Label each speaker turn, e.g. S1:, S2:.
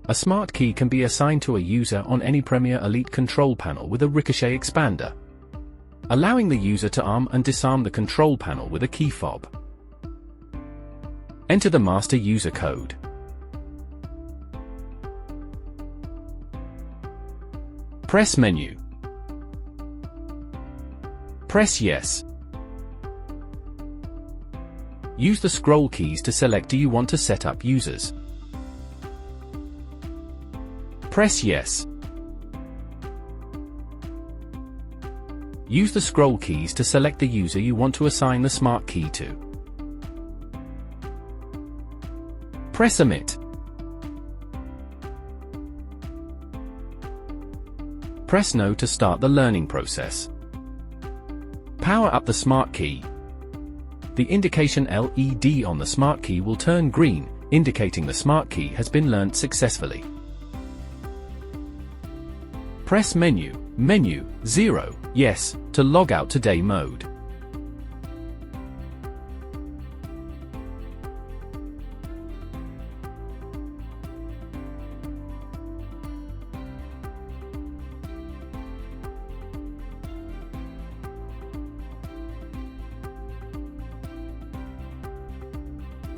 S1: A smart key can be assigned to a user on any Premier Elite control panel with a Ricochet expander, allowing the user to arm and disarm the control panel with a key fob. Enter the master user code. Press menu. Press yes. Use the scroll keys to select do you want to set up users. Press yes. Use the scroll keys to select the user you want to assign the smart key to. Press omit. Press no to start the learning process. Power up the smart key. The indication LED on the smart key will turn green, indicating the smart key has been learnt successfully. Press menu, 0, yes, to log out to day mode.